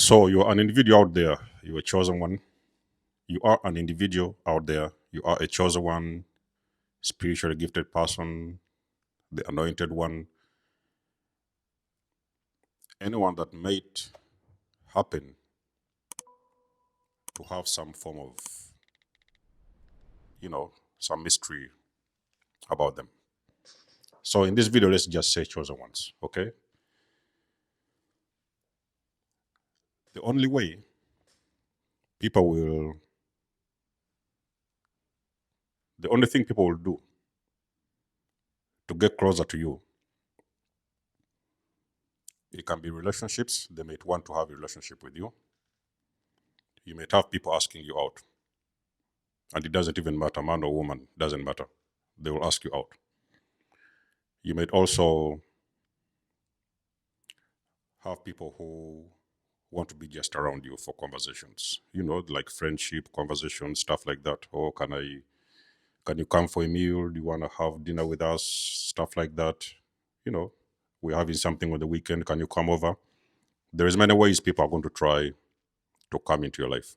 So you're an individual out there. You're a chosen one. You are an individual out there. You are a chosen one, spiritually gifted person, the anointed one. Anyone that made happen to have some form of, some mystery about them. So in this video, let's just say chosen ones, okay? The only way people will, the only thing people will do to get closer to you, it can be relationships. They might want to have a relationship with you. You might have people asking you out. And it doesn't even matter, man or woman, doesn't matter. They will ask you out. You might also have people who want to be just around you for conversations, like friendship conversations, stuff like that. Or can you come for a meal? Do you want to have dinner with us? Stuff like that. You know, we're having something on the weekend. Can you come over? There is many ways people are going to try to come into your life.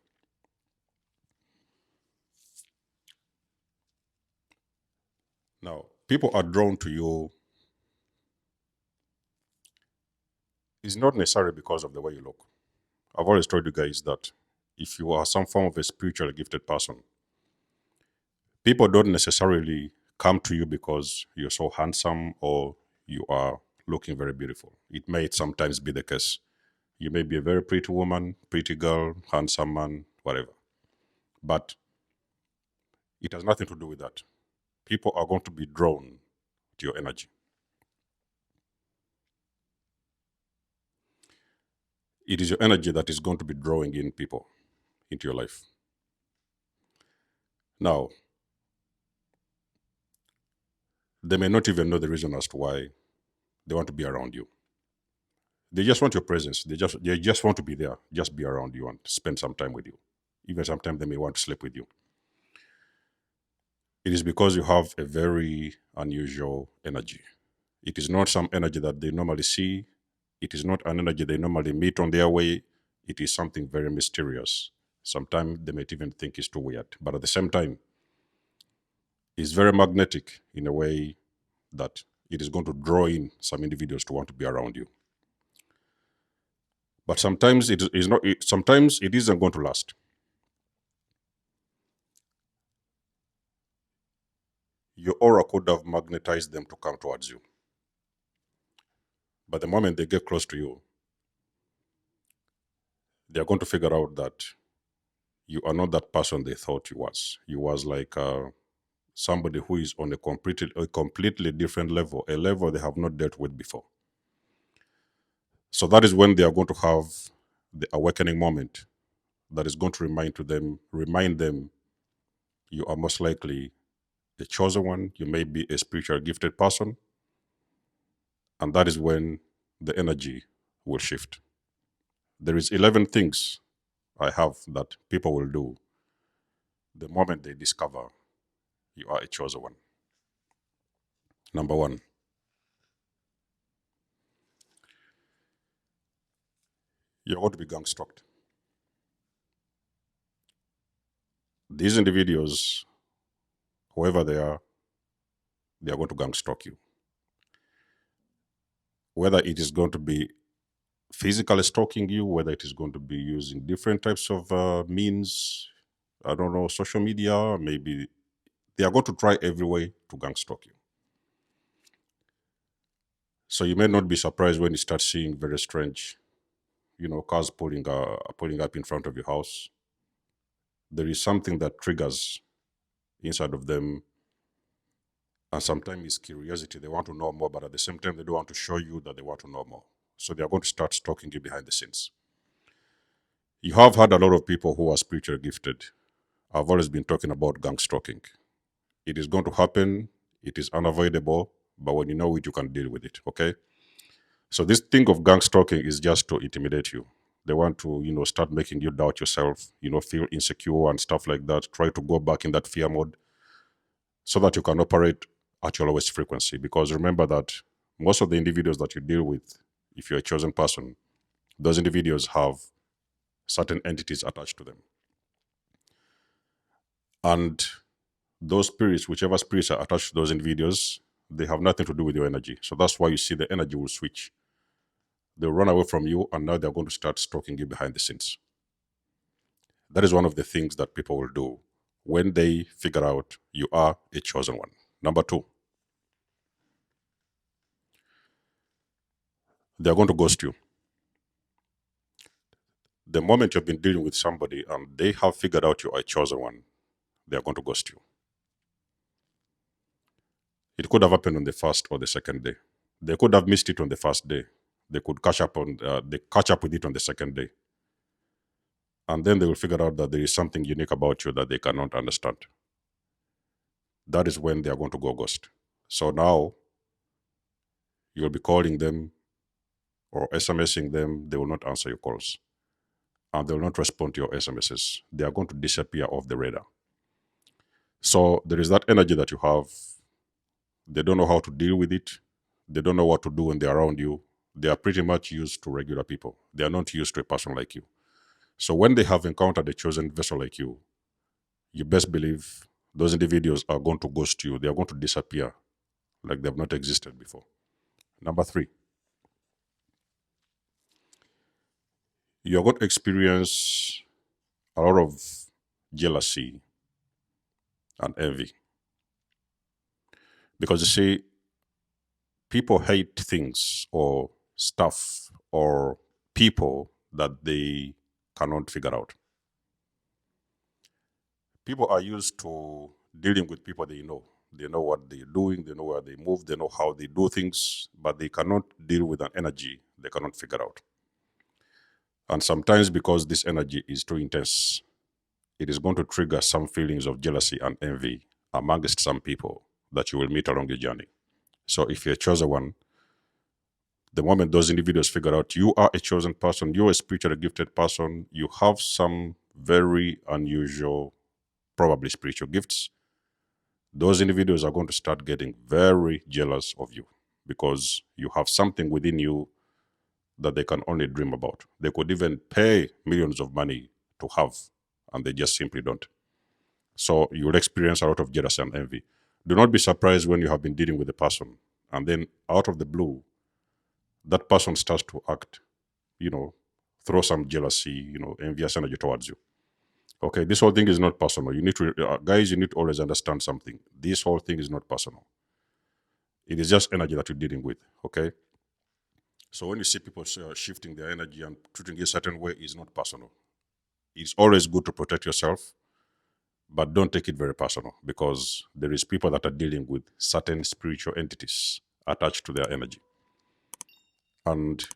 Now, people are drawn to you. It's not necessarily because of the way you look. I've always told you guys that if you are some form of a spiritually gifted person, people don't necessarily come to you because you're so handsome or you are looking very beautiful. It may sometimes be the case. You may be a very pretty woman, pretty girl, handsome man, whatever. But it has nothing to do with that. People are going to be drawn to your energy. It is your energy that is going to be drawing in people into your life. Now, they may not even know the reason as to why they want to be around you. They just want your presence. They just want to be there, just be around you and spend some time with you. Even sometimes they may want to sleep with you. It is because you have a very unusual energy. It is not some energy that they normally see. It is not an energy they normally meet on their way. It is something very mysterious. Sometimes they might even think it's too weird. But at the same time, it's very magnetic in a way that it is going to draw in some individuals to want to be around you. But sometimes it is not. Sometimes it isn't going to last. Your aura could have magnetized them to come towards you. But the moment they get close to you, they are going to figure out that you are not that person they thought you was. You was like somebody who is on a completely different level, a level they have not dealt with before. So that is when they are going to have the awakening moment that is going to remind them you are most likely the chosen one. You may be a spiritual gifted person. And that is when the energy will shift. There is 11 things I have that people will do the moment they discover you are a chosen one. Number one, you're going to be gang stalked. These individuals, whoever they are going to gang stalk you. Whether it is going to be physically stalking you, whether it is going to be using different types of means, I don't know, social media, maybe they are going to try every way to gang stalk you. So you may not be surprised when you start seeing very strange, cars pulling up in front of your house. There is something that triggers inside of them, and sometimes it's curiosity. They want to know more, but at the same time, they don't want to show you that they want to know more. So they are going to start stalking you behind the scenes. You have had a lot of people who are spiritually gifted. I've always been talking about gang stalking. It is going to happen. It is unavoidable, but when you know it, you can deal with it. Okay. So this thing of gang stalking is just to intimidate you. They want to, start making you doubt yourself, feel insecure and stuff like that. Try to go back in that fear mode so that you can operate at your lowest frequency. Because remember that most of the individuals that you deal with, if you're a chosen person, those individuals have certain entities attached to them. And those spirits, whichever spirits are attached to those individuals, they have nothing to do with your energy. So that's why you see the energy will switch. They'll run away from you, and now they're going to start stalking you behind the scenes. That is one of the things that people will do when they figure out you are a chosen one. Number two, they're going to ghost you. The moment you've been dealing with somebody and they have figured out you are a chosen one, they are going to ghost you. It could have happened on the first or the second day. They could have missed it on the first day. They could catch up with it on the second day, and then they will figure out that there is something unique about you that they cannot understand. That is when they are going to go ghost. So now you'll be calling them or SMSing them. They will not answer your calls, and they will not respond to your SMSs. They are going to disappear off the radar. So there is that energy that you have. They don't know how to deal with it. They don't know what to do when they're around you. They are pretty much used to regular people. They are not used to a person like you. So when they have encountered a chosen vessel like you best believe those individuals are going to ghost you. They are going to disappear like they've not existed before. Number three, you're going to experience a lot of jealousy and envy. Because you see, people hate things or stuff or people that they cannot figure out. People are used to dealing with people they know. They know what they're doing, they know where they move, they know how they do things, but they cannot deal with an energy they cannot figure out. And sometimes, because this energy is too intense, it is going to trigger some feelings of jealousy and envy amongst some people that you will meet along your journey. So, if you're a chosen one, the moment those individuals figure out you are a chosen person, you're a spiritually gifted person, you have some very unusual, probably spiritual gifts, those individuals are going to start getting very jealous of you because you have something within you that they can only dream about. They could even pay millions of money to have, and they just simply don't. So you will experience a lot of jealousy and envy. Do not be surprised when you have been dealing with a person, and then out of the blue, that person starts to act, you know, throw some jealousy, envious energy towards you. Okay, this whole thing is not personal. You need to, guys, you need to always understand something. This whole thing is not personal. It is just energy that you're dealing with. Okay, so when you see people shifting their energy and treating it a certain way, it's not personal. It's always good to protect yourself, but don't take it very personal because there is people that are dealing with certain spiritual entities attached to their energy, and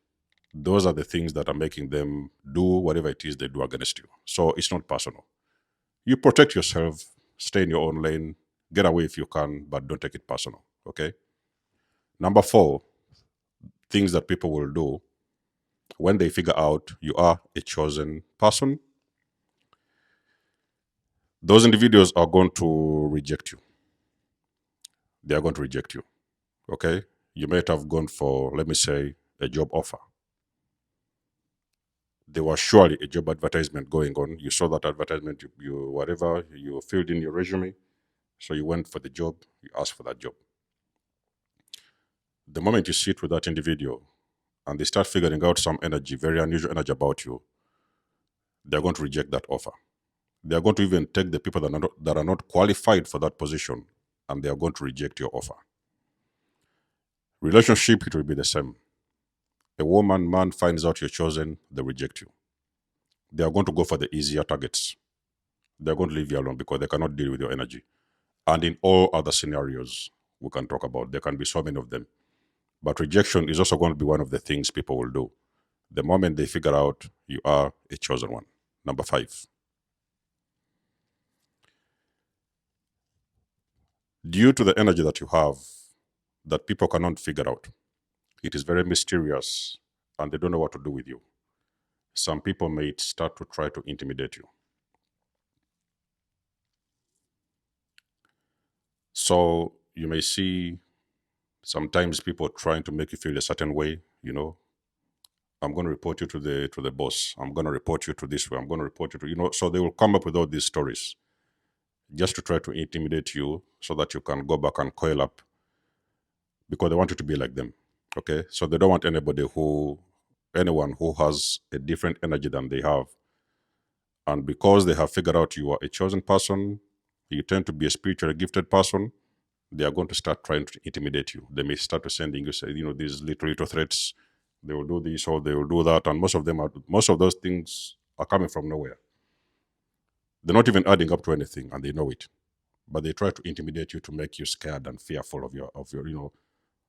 those are the things that are making them do whatever it is they do against you. So it's not personal. You protect yourself, stay in your own lane, get away if you can, but don't take it personal. Okay. Number four, things that people will do when they figure out you are a chosen person, those individuals are going to reject you. They are going to reject you. Okay. You might have gone for, let me say, a job offer. There was surely a job advertisement going on. You saw that advertisement, you whatever, you filled in your resume. So you went for the job, you asked for that job. The moment you sit with that individual and they start figuring out some energy, very unusual energy about you, they're going to reject that offer. They're going to even take the people that are not qualified for that position and they are going to reject your offer. Relationship, it will be the same. A woman, man finds out you're chosen, they reject you. They are going to go for the easier targets. They're going to leave you alone because they cannot deal with your energy. And in all other scenarios we can talk about, there can be so many of them. But rejection is also going to be one of the things people will do the moment they figure out you are a chosen one. Number five, due to the energy that you have that people cannot figure out, it is very mysterious and they don't know what to do with you. Some people may start to try to intimidate you. So you may see sometimes people trying to make you feel a certain way, I'm going to report you to the boss. I'm going to report you to this way. I'm going to report you to, so they will come up with all these stories just to try to intimidate you so that you can go back and coil up because they want you to be like them. Okay. So they don't want anyone who has a different energy than they have. And because they have figured out you are a chosen person, you tend to be a spiritually gifted person, they are going to start trying to intimidate you. They may start to sending you, these little threats. They will do this or they will do that, and most of those things are coming from nowhere. They're not even adding up to anything, and they know it. But they try to intimidate you to make you scared and fearful of your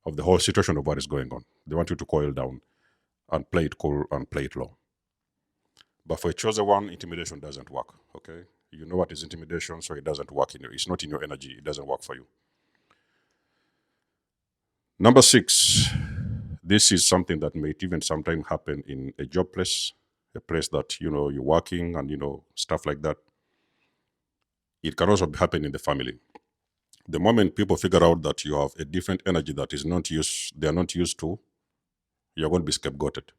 of the whole situation of what is going on. They want you to coil down and play it cool and play it low. But for a chosen one, intimidation doesn't work. Okay, you know what is intimidation, so it doesn't work in you. It's not in your energy. It doesn't work for you. Number 6, this is something that may even sometimes happen in a job place, a place that you're working and stuff like that. It can also happen in the family. The moment people figure out that you have a different energy that is not used, they are not used to, you're going to be scapegoated.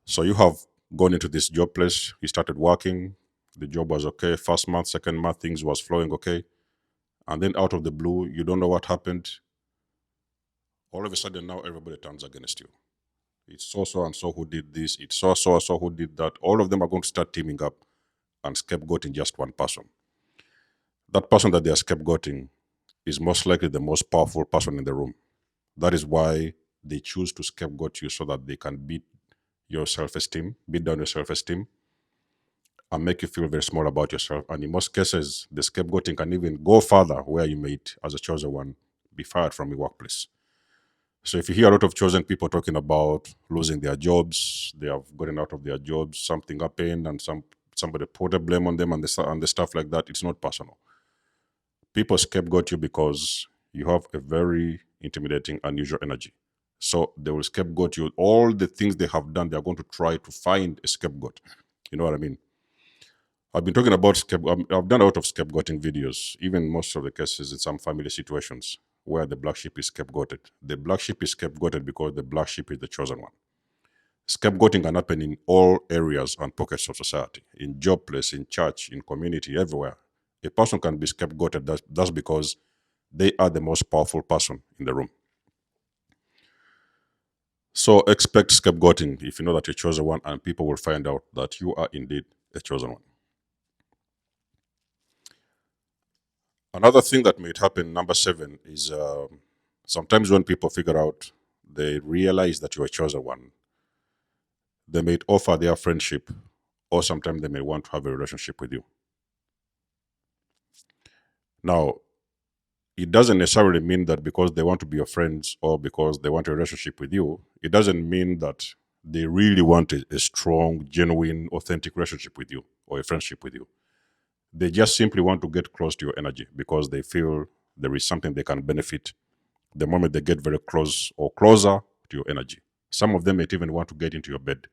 So you have gone into this job place, you started working, the job was okay, first month, second month, things was flowing okay. And then out of the blue, you don't know what happened. All of a sudden now everybody turns against you. It's so and so who did this, it's so and so who did that. All of them are going to start teaming up and scapegoating just one person. That person that they are scapegoating is most likely the most powerful person in the room. That is why they choose to scapegoat you so that they can beat down your self esteem, and make you feel very small about yourself. And in most cases, the scapegoating can even go further, where you may, as a chosen one, be fired from your workplace. So if you hear a lot of chosen people talking about losing their jobs, they have gotten out of their jobs, something happened, and somebody put a blame on them and the stuff like that, it's not personal. People scapegoat you because you have a very intimidating, unusual energy. So they will scapegoat you. All the things they have done, they are going to try to find a scapegoat. You know what I mean? I've been talking about I've done a lot of scapegoating videos, even most of the cases in some family situations where the black sheep is scapegoated. The black sheep is scapegoated because the black sheep is the chosen one. Scapegoating can happen in all areas and pockets of society, in job place, in church, in community, everywhere. A person can be scapegoated. That's because they are the most powerful person in the room. So expect scapegoating if you know that you're chosen one, and people will find out that you are indeed a chosen one. Another thing that might happen, number 7, is sometimes when people figure out, they realize that you're a chosen one, they may offer their friendship, or sometimes they may want to have a relationship with you. Now, it doesn't necessarily mean that because they want to be your friends or because they want a relationship with you, it doesn't mean that they really want a strong, genuine, authentic relationship with you or a friendship with you. They just simply want to get close to your energy because they feel there is something they can benefit the moment they get very close or closer to your energy. Some of them might even want to get into your bed.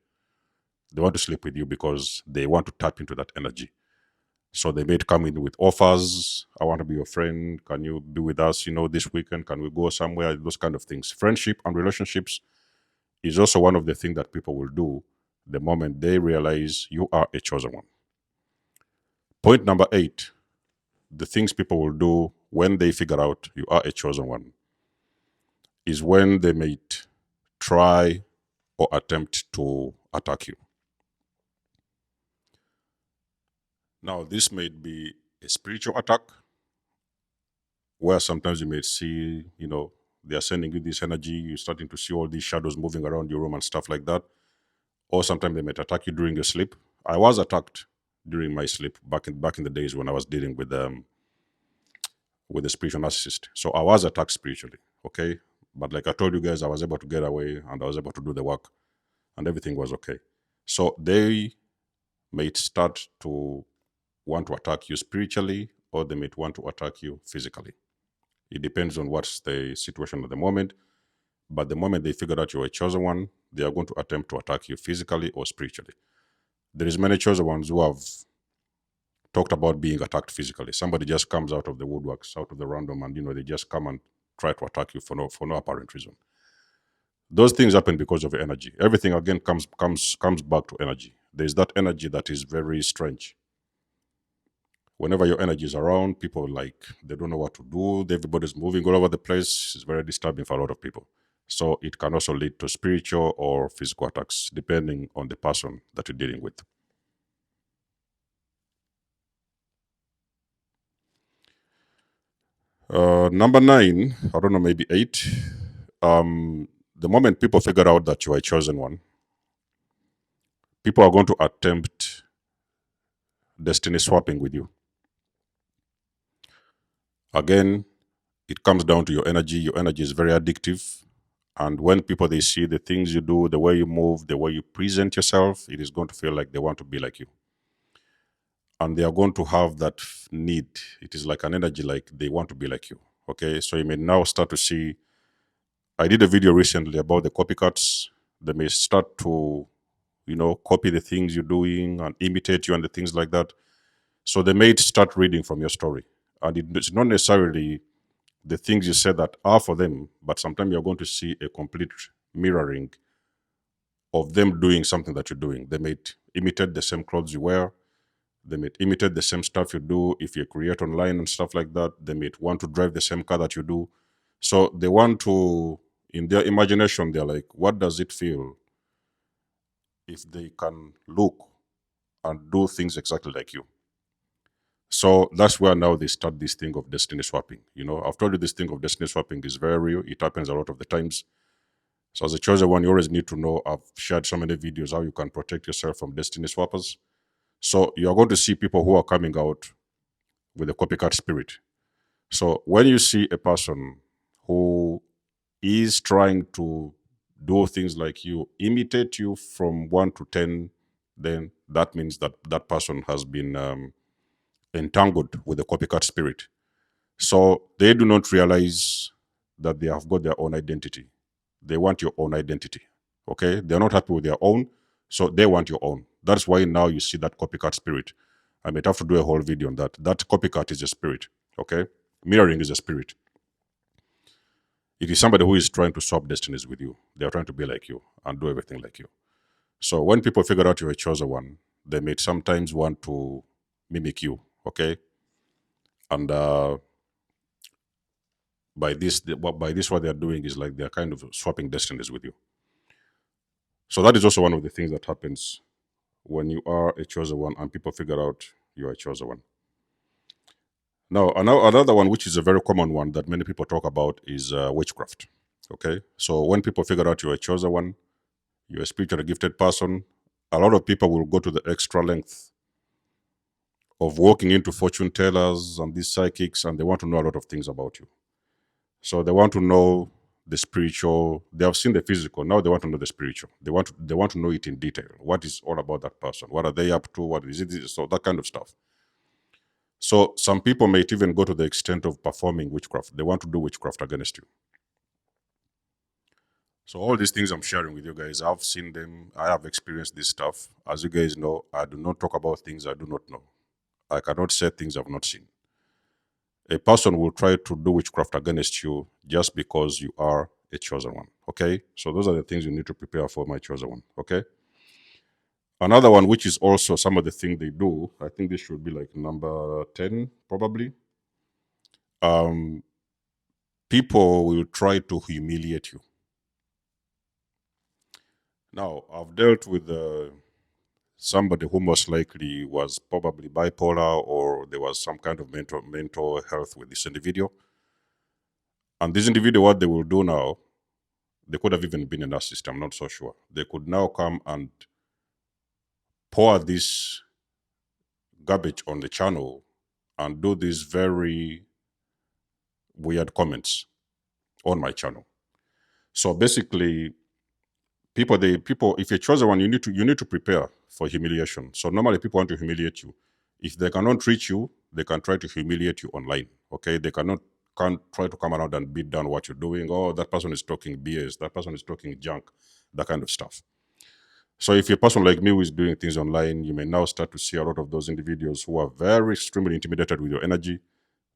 They want to sleep with you because they want to tap into that energy. So they may come in with offers. I want to be your friend. Can you be with us, this weekend? Can we go somewhere? Those kind of things. Friendship and relationships is also one of the things that people will do the moment they realize you are a chosen one. Point number 8, the things people will do when they figure out you are a chosen one is when they may try or attempt to attack you. Now, this may be a spiritual attack where sometimes you may see, they are sending you this energy, you're starting to see all these shadows moving around your room and stuff like that. Or sometimes they might attack you during your sleep. I was attacked during my sleep back in the days when I was dealing with the spiritual narcissist. So I was attacked spiritually, okay? But like I told you guys, I was able to get away and I was able to do the work and everything was okay. So they may start to want to attack you spiritually, or they may want to attack you physically. It depends on what's the situation at the moment. But the moment they figure out you're a chosen one, they are going to attempt to attack you physically or spiritually. There is many chosen ones who have talked about being attacked physically. Somebody just comes out of the woodworks, out of the random, and they just come and try to attack you for no apparent reason. Those things happen because of energy. Everything again comes back to energy. There's that energy that is very strange. Whenever your energy is around, people like they don't know what to do. Everybody's moving all over the place. It's very disturbing for a lot of people. So it can also lead to spiritual or physical attacks, depending on the person that you're dealing with. Number nine, I don't know, maybe eight. The moment people figure out that you are a chosen one, people are going to attempt destiny swapping with you. Again, it comes down to your energy. Your energy is very addictive. And when people they see the things you do, the way you move, the way you present yourself, it is going to feel like they want to be like you. And they are going to have that need. It is like an energy, like they want to be like you. Okay. So you may now start to see. I did a video recently about the copycats. They may start to, copy the things you're doing and imitate you and the things like that. So they may start reading from your story. And it's not necessarily the things you said that are for them, but sometimes you're going to see a complete mirroring of them doing something that you're doing. They may imitate the same clothes you wear. They may imitate the same stuff you do. If you create online and stuff like that, they may want to drive the same car that you do. So they want to, in their imagination, they're like, what does it feel if they can look and do things exactly like you? So that's where now they start this thing of destiny swapping. I've told you this thing of destiny swapping is very real. It happens a lot of the times. So as a chosen one, you always need to know. I've shared so many videos how you can protect yourself from destiny swappers. So you're going to see people who are coming out with a copycat spirit. So when you see a person who is trying to do things like you, imitate you from 1 to 10, then that means that that person has been entangled with the copycat spirit. So they do not realize that they have got their own identity. They want your own identity. Okay? They're not happy with their own, so they want your own. That's why now you see that copycat spirit. I might have to do a whole video on that. That copycat is a spirit. Okay? Mirroring is a spirit. It is somebody who is trying to swap destinies with you. They are trying to be like you and do everything like you. So when people figure out you're a chosen one, they may sometimes want to mimic you. Okay? And by this what they're doing is like they're kind of swapping destinies with you. So that is also one of the things that happens when you are a chosen one and people figure out you are a chosen one. Now another one, which is a very common one that many people talk about, is witchcraft. Okay, so when people figure out you're a chosen one, you're a spiritually gifted person, a lot of people will go to the extra length of walking into fortune tellers and these psychics, and they want to know a lot of things about you. So they want to know the spiritual. They have seen the physical. Now they want to know the spiritual. They want to know it in detail. What is all about that person? What are they up to? What is it? So that kind of stuff. So some people may even go to the extent of performing witchcraft. They want to do witchcraft against you. So all these things I'm sharing with you guys, I've seen them. I have experienced this stuff. As you guys know, I do not talk about things I do not know. I cannot say things I've not seen. A person will try to do witchcraft against you just because you are a chosen one. Okay? So those are the things you need to prepare for, my chosen one. Okay? Another one, which is also some of the things they do, I think this should be like number 10, probably. Um, People will try to humiliate you. Now, I've dealt with somebody who most likely was probably bipolar, or there was some kind of mental health with this individual. And this individual, what they will do now, they could have even been in that system, I'm not so sure. They could now come and pour this garbage on the channel and do these very weird comments on my channel. So basically, people, if you're chosen one, you need to prepare for humiliation. So normally people want to humiliate you. If they cannot reach you, they can try to humiliate you online. Okay, they can't try to come around and beat down what you're doing. Oh, that person is talking BS. That person is talking junk. That kind of stuff. So if you're a person like me who is doing things online, you may now start to see a lot of those individuals who are very extremely intimidated with your energy.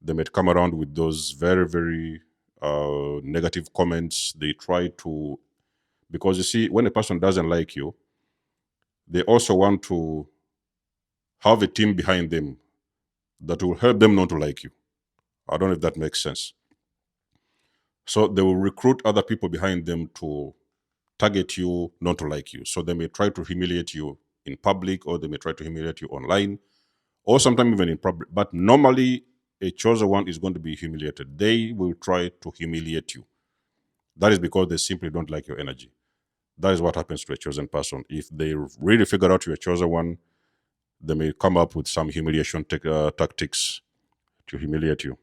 They may come around with those very, very negative comments. They try to Because you see, when a person doesn't like you, they also want to have a team behind them that will help them not to like you. I don't know if that makes sense. So they will recruit other people behind them to target you, not to like you. So they may try to humiliate you in public, or they may try to humiliate you online, or sometimes even in public. But normally, a chosen one is going to be humiliated. They will try to humiliate you. That is because they simply don't like your energy. That is what happens to a chosen person. If they really figure out you're a chosen one, they may come up with some humiliation tactics to humiliate you.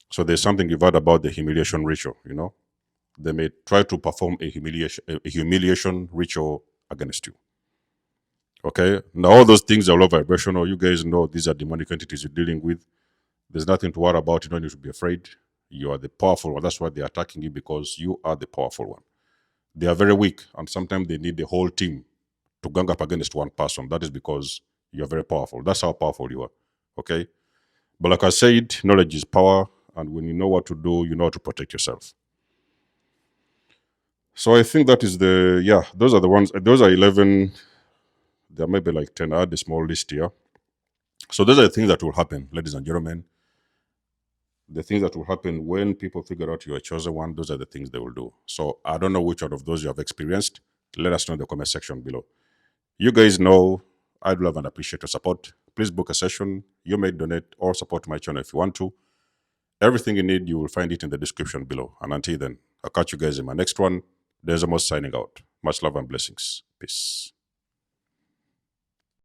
So there's something you've heard about the humiliation ritual. They may try to perform a humiliation ritual against you. Okay. Now all those things are low vibrational. You guys know these are demonic entities you're dealing with. There's nothing to worry about. You don't need to be afraid. You are the powerful one. That's why they're attacking you, because you are the powerful one. They are very weak, and sometimes they need the whole team to gang up against one person. That is because you're very powerful. That's how powerful you are. Okay. But like I said, knowledge is power, and when you know what to do, you know how to protect yourself. So I think that is those are the ones, those are 11. There may be like 10. I had a small list here. So those are the things that will happen, ladies and gentlemen. The things that will happen when people figure out you're a chosen one, those are the things they will do. So I don't know which one of those you have experienced. Let us know in the comment section below. You guys know I'd love and appreciate your support. Please book a session. You may donate or support my channel if you want to. Everything you need, you will find it in the description below. And until then, I'll catch you guys in my next one. There's Amos signing out. Much love and blessings. Peace.